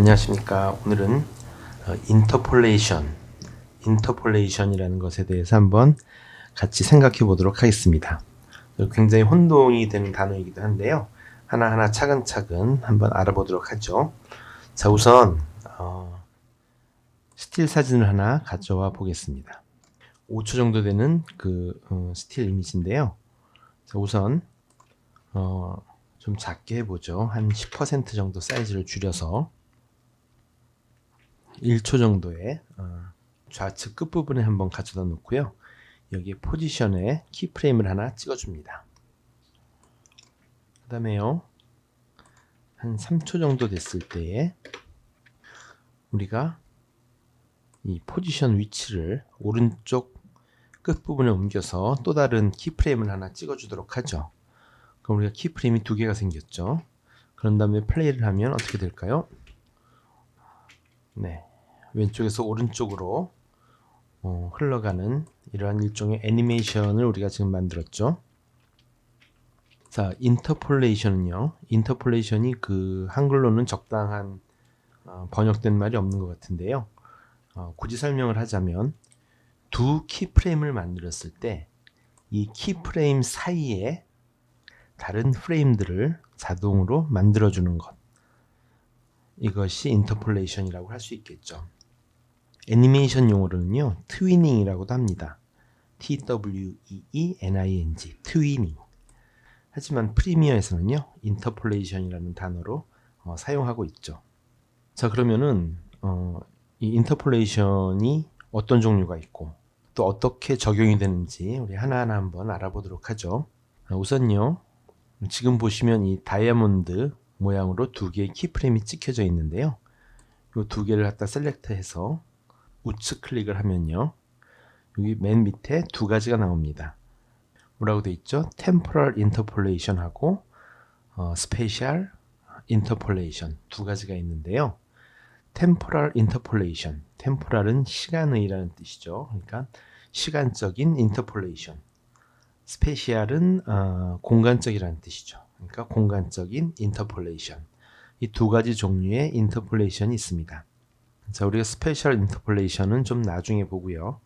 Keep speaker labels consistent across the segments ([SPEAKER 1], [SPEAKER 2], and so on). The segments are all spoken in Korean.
[SPEAKER 1] 안녕하십니까. 오늘은 인터폴레이션이라는 것에 대해서 한번 같이 생각해 보도록 하겠습니다. 굉장히 혼동이 되는 단어이기도 한데요. 하나하나 차근차근 한번 알아보도록 하죠. 자, 우선 스틸 사진을 하나 가져와 보겠습니다. 5초 정도 되는 스틸 이미지인데요. 자, 우선 좀 작게 해보죠. 한 10% 정도 사이즈를 줄여서 1초 정도의 좌측 끝부분에 한번 가져다 놓고요. 여기 포지션에 키프레임을 하나 찍어줍니다. 그 다음에요. 한 3초 정도 됐을 때에 우리가 이 포지션 위치를 오른쪽 끝부분에 옮겨서 또 다른 키프레임을 하나 찍어주도록 하죠. 그럼 우리가 키프레임이 두 개가 생겼죠. 그런 다음에 플레이를 하면 어떻게 될까요? 네, 왼쪽에서 오른쪽으로 흘러가는 이러한 일종의 애니메이션을 우리가 지금 만들었죠. 자, 인터폴레이션은요. 인터폴레이션이 한글로는 적당한 번역된 말이 없는 것 같은데요. 굳이 설명을 하자면 두 키프레임을 만들었을 때 이 키프레임 사이에 다른 프레임들을 자동으로 만들어주는 것. 이것이 인터폴레이션이라고 할 수 있겠죠. 애니메이션 용어로는요, 트위닝이라고도 합니다. TWEENING, 트위닝. 하지만 프리미어에서는요, 인터폴레이션이라는 단어로 사용하고 있죠. 자, 그러면은 이 인터폴레이션이 어떤 종류가 있고 또 어떻게 적용이 되는지 우리 하나하나 한번 알아보도록 하죠. 우선요, 지금 보시면 이 다이아몬드 모양으로 두 개의 키프레임이 찍혀져 있는데요. 이 두 개를 갖다 셀렉트해서 우측 클릭을 하면요, 여기 맨 밑에 두 가지가 나옵니다. 뭐라고 되어 있죠? Temporal Interpolation 하고 Spatial Interpolation 두 가지가 있는데요. Temporal Interpolation, Temporal은 시간의라는 뜻이죠. 그러니까 시간적인 Interpolation. Spatial은 공간적이라는 뜻이죠. 그러니까 공간적인 Interpolation. 이 두 가지 종류의 Interpolation이 있습니다. 자, 우리가 Spatial Interpolation은 좀 나중에 보고요.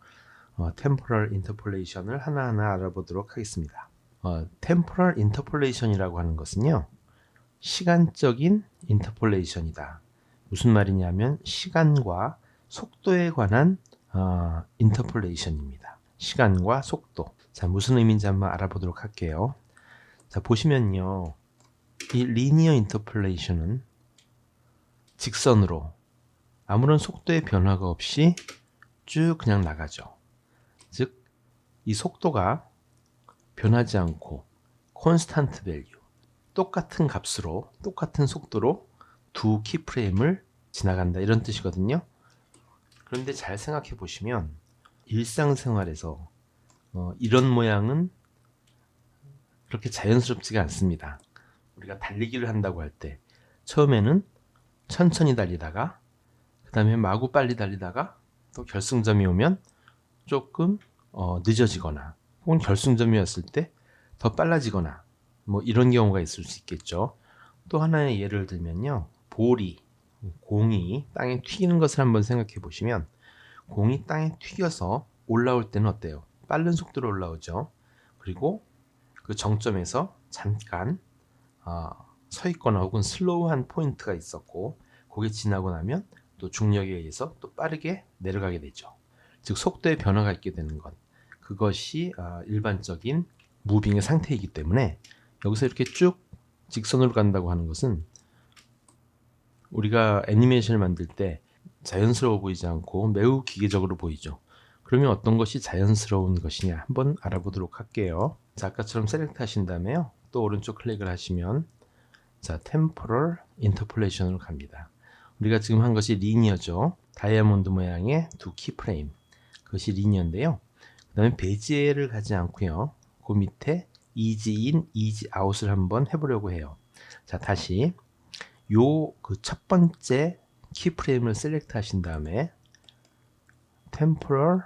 [SPEAKER 1] Temporal Interpolation을 하나하나 알아보도록 하겠습니다. Temporal Interpolation이라고 하는 것은요, 시간적인 Interpolation이다. 무슨 말이냐면 시간과 속도에 관한 Interpolation입니다. 시간과 속도. 자, 무슨 의미인지 한번 알아보도록 할게요. 자, 보시면요, 이 Linear Interpolation은 직선으로 아무런 속도의 변화가 없이 쭉 그냥 나가죠. 즉, 이 속도가 변하지 않고 constant value, 똑같은 값으로 똑같은 속도로 두 키프레임을 지나간다, 이런 뜻이거든요. 그런데 잘 생각해 보시면 일상생활에서 이런 모양은 그렇게 자연스럽지가 않습니다. 우리가 달리기를 한다고 할 때 처음에는 천천히 달리다가 그 다음에 마구 빨리 달리다가 또 결승점이 오면 조금 늦어지거나 혹은 결승점이 왔을 때 더 빨라지거나 뭐 이런 경우가 있을 수 있겠죠. 또 하나의 예를 들면요, 공이 땅에 튀기는 것을 한번 생각해 보시면 공이 땅에 튀겨서 올라올 때는 어때요? 빠른 속도로 올라오죠. 그리고 그 정점에서 잠깐 서 있거나 혹은 슬로우한 포인트가 있었고 그게 지나고 나면 또 중력에 의해서 또 빠르게 내려가게 되죠. 즉 속도의 변화가 있게 되는 것, 그것이 일반적인 무빙의 상태이기 때문에 여기서 이렇게 쭉 직선으로 간다고 하는 것은 우리가 애니메이션을 만들 때 자연스러워 보이지 않고 매우 기계적으로 보이죠. 그러면 어떤 것이 자연스러운 것이냐 한번 알아보도록 할게요. 자, 아까처럼 셀렉트 하신 다음에요, 또 오른쪽 클릭을 하시면 자, Temporal Interpolation으로 갑니다. 우리가 지금 한 것이 리니어죠. 다이아몬드 모양의 두 키프레임, 그것이 리니어인데요. 그 다음에 베지엘을 가지 않고요, 그 밑에 Ease In, Ease Out을 한번 해보려고 해요. 자, 다시 첫 번째 키프레임을 셀렉트 하신 다음에 Temporal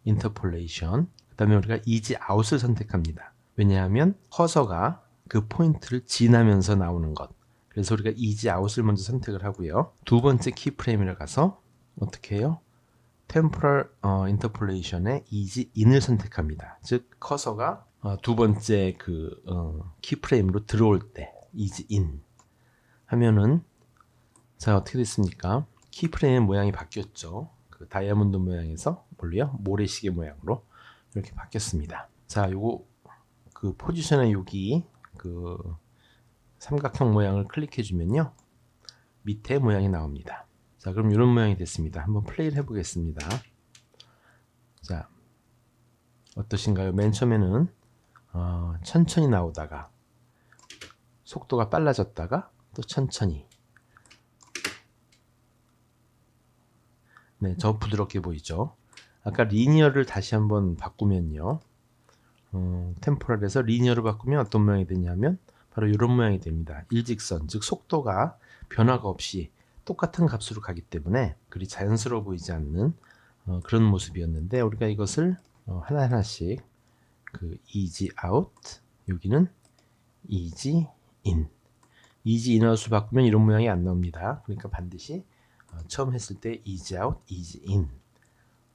[SPEAKER 1] Interpolation, 그 다음에 우리가 Ease Out을 선택합니다. 왜냐하면 커서가 그 포인트를 지나면서 나오는 것, 그래서 우리가 easy out을 먼저 선택을 하고요. 두 번째 키프레임에 가서 어떻게 해요? temporal interpolation의 easy in을 선택합니다. 즉 커서가 두 번째 그 키프레임으로 들어올 때 easy in 하면은 자 어떻게 됐습니까? 키프레임 모양이 바뀌었죠. 그 다이아몬드 모양에서 뭘로요? 모래시계 모양으로 이렇게 바뀌었습니다. 자 요거 그 포지션의 여기 그 삼각형 모양을 클릭해 주면요 밑에 모양이 나옵니다. 자 그럼 이런 모양이 됐습니다. 한번 플레이를 해 보겠습니다. 자 어떠신가요? 맨 처음에는 천천히 나오다가 속도가 빨라졌다가 또 천천히 네, 저 부드럽게 보이죠? 아까 리니어를 다시 한번 바꾸면요 템포럴에서 리니어로 바꾸면 어떤 모양이 되냐면 바로 이런 모양이 됩니다. 일직선, 즉 속도가 변화가 없이 똑같은 값으로 가기 때문에 그리 자연스러워 보이지 않는 그런 모습이었는데 우리가 이것을 하나하나씩 그 easy out, 여기는 easy in, easy in out을 바꾸면 이런 모양이 안 나옵니다. 그러니까 반드시 처음 했을 때 easy out, easy in.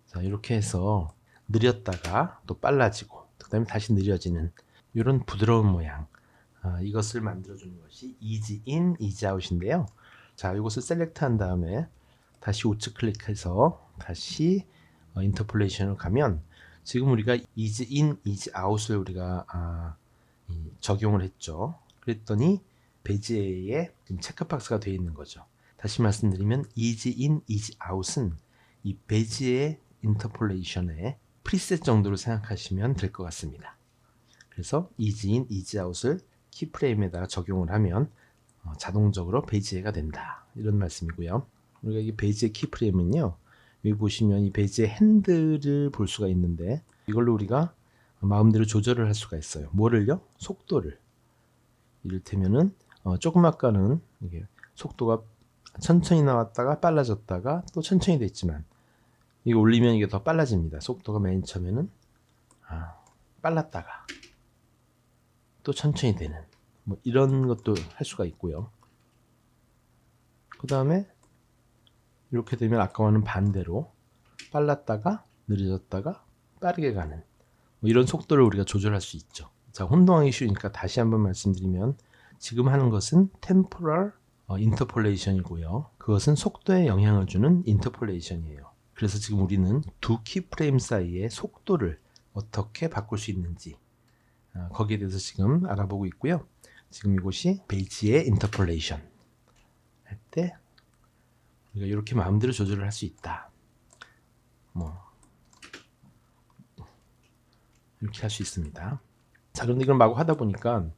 [SPEAKER 1] 자 이렇게 해서 느렸다가 또 빨라지고 그 다음에 다시 느려지는 이런 부드러운 모양 이것을 만들어주는 것이 easy in, easy out인데요. 자 이것을 셀렉트 한 다음에 다시 우측 클릭해서 다시 인터폴레이션으로 가면 지금 우리가 easy in, easy out을 우리가 적용을 했죠. 그랬더니 베지에 체크박스가 되어 있는 거죠. 다시 말씀드리면 easy in, easy out은 이 베지의 인터폴레이션의 프리셋 정도로 생각하시면 될 것 같습니다. 그래서 easy in, easy out을 키프레임에다가 적용을 하면 자동적으로 베지에가 된다. 이런 말씀이고요. 우리가 이 베지의 키프레임은요. 여기 보시면 이 베지의 핸들을 볼 수가 있는데 이걸로 우리가 마음대로 조절을 할 수가 있어요. 뭐를요? 속도를. 이를테면은 조금 아까는 이게 속도가 천천히 나왔다가 빨라졌다가 또 천천히 됐지만 이거 올리면 이게 더 빨라집니다. 속도가 맨 처음에는 빨랐다가 또 천천히 되는 뭐 이런 것도 할 수가 있고요. 그 다음에 이렇게 되면 아까와는 반대로 빨랐다가 느려졌다가 빠르게 가는 뭐 이런 속도를 우리가 조절할 수 있죠. 자, 혼동하기 쉬우니까 다시 한번 말씀드리면 지금 하는 것은 temporal interpolation이고요. 그것은 속도에 영향을 주는 interpolation이에요. 그래서 지금 우리는 두 키프레임 사이의 속도를 어떻게 바꿀 수 있는지 거기에 대해서 지금 알아보고 있고요. 지금 이곳이 베지의 인터폴레이션 할 때 우리가 이렇게 마음대로 조절을 할 수 있다. 뭐 이렇게 할 수 있습니다. 자, 그런데 이걸 마구 하다 보니까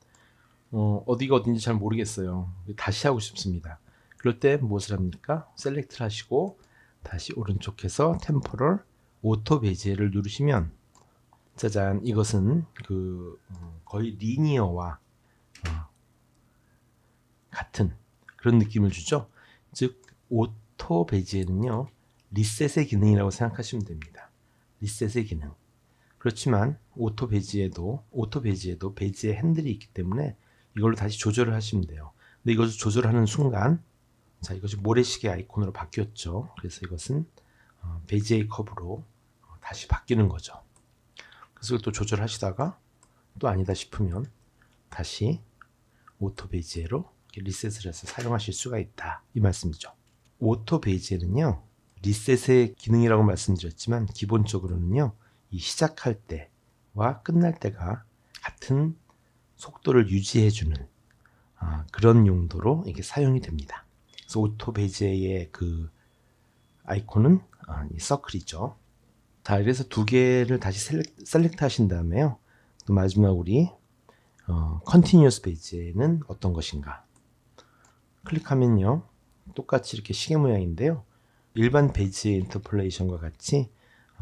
[SPEAKER 1] 어디가 어딘지 잘 모르겠어요. 다시 하고 싶습니다. 그럴 때 무엇을 합니까? 셀렉트를 하시고 다시 오른쪽에서 템포럴 오토 베지를 누르시면 짜잔, 이것은 그 거의 리니어와 같은 그런 느낌을 주죠. 즉 오토 베지에는요 리셋의 기능이라고 생각하시면 됩니다. 리셋의 기능. 그렇지만 오토 베지에도 베지의 핸들이 있기 때문에 이걸로 다시 조절을 하시면 돼요. 근데 이것을 조절하는 순간 자 이것이 모래시계 아이콘으로 바뀌었죠. 그래서 이것은 베지의 컵으로 다시 바뀌는 거죠. 그래서 또 조절하시다가 또 아니다 싶으면 다시 오토 베지에로 리셋을 해서 사용하실 수가 있다. 이 말씀이죠. 오토 베지에는요 리셋의 기능이라고 말씀드렸지만 기본적으로는요 이 시작할 때와 끝날 때가 같은 속도를 유지해주는 그런 용도로 이게 사용이 됩니다. 그래서 오토 베지의 그 아이콘은 이 서클이죠. 자, 그래서 두 개를 다시 셀렉트 하신 다음에요. 또 마지막 우리 컨티뉴어스 베지에는 어떤 것인가 클릭하면요 똑같이 이렇게 시계 모양인데요. 일반 베지의 인터폴레이션과 같이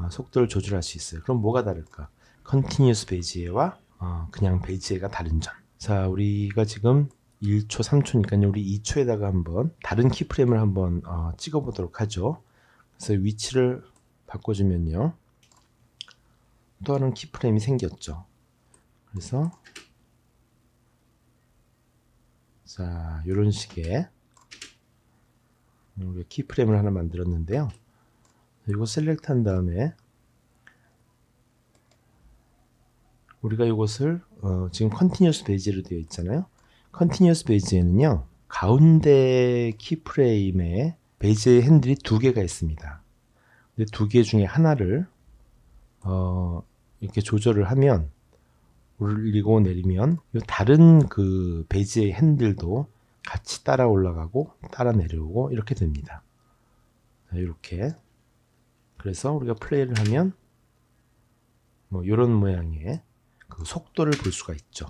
[SPEAKER 1] 속도를 조절할 수 있어요. 그럼 뭐가 다를까? 컨티뉴어스 베지에와 그냥 베지에가 다른 점. 자, 우리가 지금 1초, 3초니까요. 우리 2초에다가 한번 다른 키프레임을 한번 찍어 보도록 하죠. 그래서 위치를 바꿔주면요. 또 다른 키프레임이 생겼죠. 그래서 자, 이런 식의 우리가 키프레임을 하나 만들었는데요. 이거 셀렉트 한 다음에 우리가 이것을 지금 컨티뉴어스 베이지로 되어 있잖아요. 컨티뉴어스 베이지에는요, 가운데 키프레임에 베이지 핸들이 두 개가 있습니다. 근데 두 개 중에 하나를 이렇게 조절을 하면, 올리고 내리면 다른 그 베이지의 핸들도 같이 따라 올라가고 따라 내려오고 이렇게 됩니다. 자, 이렇게. 그래서 우리가 플레이를 하면 뭐 이런 모양의 그 속도를 볼 수가 있죠.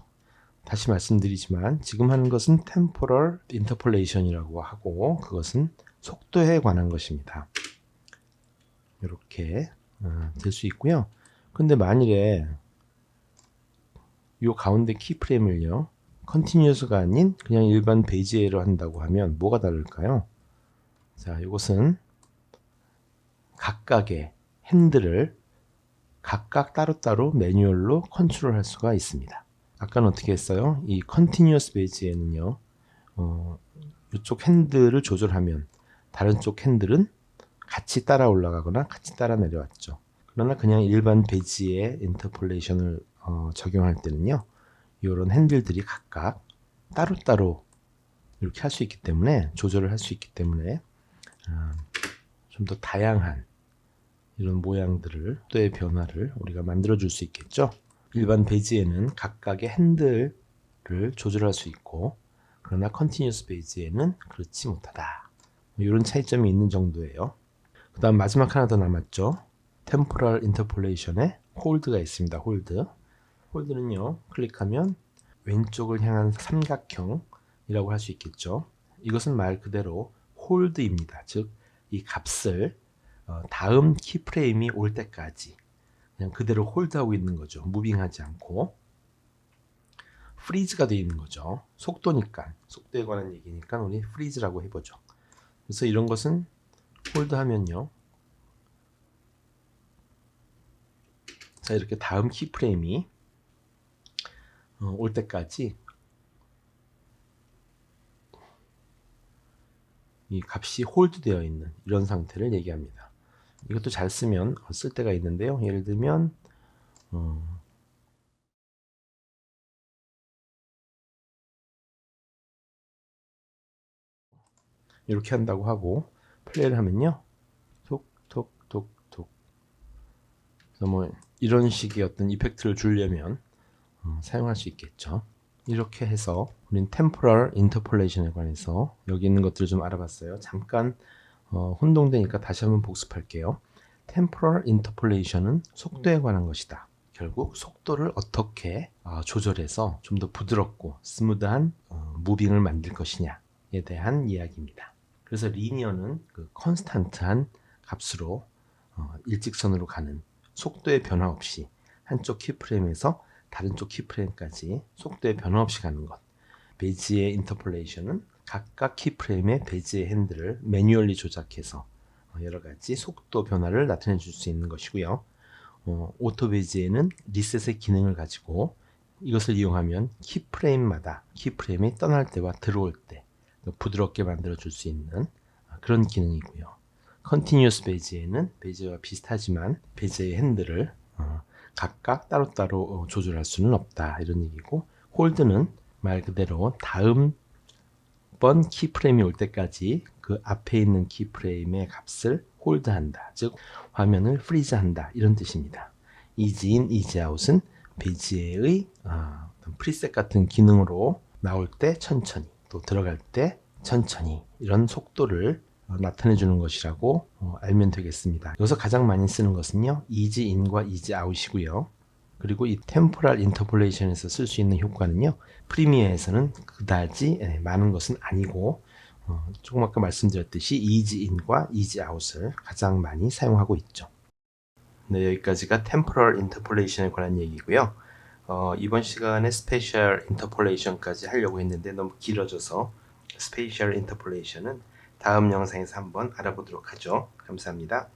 [SPEAKER 1] 다시 말씀드리지만 지금 하는 것은 Temporal Interpolation이라고 하고, 그것은 속도에 관한 것입니다. 이렇게 될 수 있고요. 근데 만일에 이 가운데 키프레임을요, 컨티뉴어스가 아닌 그냥 일반 베이지로 한다고 하면 뭐가 다를까요? 자, 이것은 각각의 핸들을 각각 따로따로 매뉴얼로 컨트롤할 수가 있습니다. 아까는 어떻게 했어요? 이 컨티뉴어스 베이지에는요, 이쪽 핸들을 조절하면 다른 쪽 핸들은 같이 따라 올라가거나 같이 따라 내려왔죠. 그러나 그냥 일반 베이지의 인터폴레이션을 적용할 때는요, 이런 핸들들이 각각 따로따로 이렇게 할 수 있기 때문에, 조절을 할 수 있기 때문에 좀 더 다양한 이런 모양들을, 또의 변화를 우리가 만들어 줄 수 있겠죠. 일반 베이지에는 각각의 핸들을 조절할 수 있고, 그러나 컨티뉴어스 베이지에는 그렇지 못하다. 이런 차이점이 있는 정도예요. 그 다음 마지막 하나 더 남았죠. 템포럴 인터폴레이션에 홀드가 있습니다. 홀드는요, 클릭하면 왼쪽을 향한 삼각형이라고 할 수 있겠죠. 이것은 말 그대로 홀드입니다. 즉, 이 값을 다음 키프레임이 올 때까지 그냥 그대로 홀드하고 있는 거죠. 무빙하지 않고. 프리즈가 되어 있는 거죠. 속도니까, 속도에 관한 얘기니까 우리 프리즈라고 해보죠. 그래서 이런 것은 홀드하면요, 자, 이렇게 다음 키프레임이 올 때까지 이 값이 홀드되어 있는 이런 상태를 얘기합니다. 이것도 잘 쓰면 쓸 때가 있는데요. 예를 들면 이렇게 한다고 하고 플레이를 하면요, 톡톡톡톡. 그래서 뭐 이런 식의 어떤 이펙트를 주려면 사용할 수 있겠죠. 이렇게 해서 우린 템포럴 인터폴레이션에 관해서 여기 있는 것들을 좀 알아봤어요. 잠깐 혼동되니까 다시 한번 복습할게요. 템포럴 인터폴레이션은 속도에 관한 것이다. 결국 속도를 어떻게 조절해서 좀 더 부드럽고 스무드한 무빙을 만들 것이냐에 대한 이야기입니다. 그래서 리니어는 그 컨스탄트한 값으로 일직선으로 가는, 속도의 변화 없이 한쪽 키프레임에서 다른 쪽 키프레임까지 속도의 변화 없이 가는 것. 베이지의 인터폴레이션은 각각 키프레임의 베이지의 핸들을 매뉴얼리 조작해서 여러 가지 속도 변화를 나타내 줄 수 있는 것이고요. 오토 베이지에는 리셋의 기능을 가지고 이것을 이용하면 키프레임마다 키프레임이 떠날 때와 들어올 때 부드럽게 만들어 줄 수 있는 그런 기능이고요. 컨티뉴어스 베이지에는 베이지와 비슷하지만 베이지의 핸들을 각각 따로따로 조절할 수는 없다, 이런 얘기고, 홀드는 말 그대로 다음 번 키프레임이 올 때까지 그 앞에 있는 키프레임의 값을 홀드한다, 즉 화면을 프리즈한다, 이런 뜻입니다. 이지인, 이지아웃은 베이지의 프리셋 같은 기능으로 나올 때 천천히, 또 들어갈 때 천천히, 이런 속도를 나타내 주는 것이라고 알면 되겠습니다. 여기서 가장 많이 쓰는 것은요, 이지 인과 이지 아웃이고요. 그리고 이 템포럴 인터폴레이션에서 쓸 수 있는 효과는요, 프리미어에서는 그다지 많은 것은 아니고 조금 아까 말씀드렸듯이 이지 인과 이지 아웃을 가장 많이 사용하고 있죠. 네, 여기까지가 템포럴 인터폴레이션에 관한 얘기고요. 이번 시간에 스페셜 인터폴레이션까지 하려고 했는데 너무 길어져서 스페셜 인터폴레이션은 다음 영상에서 한번 알아보도록 하죠. 감사합니다.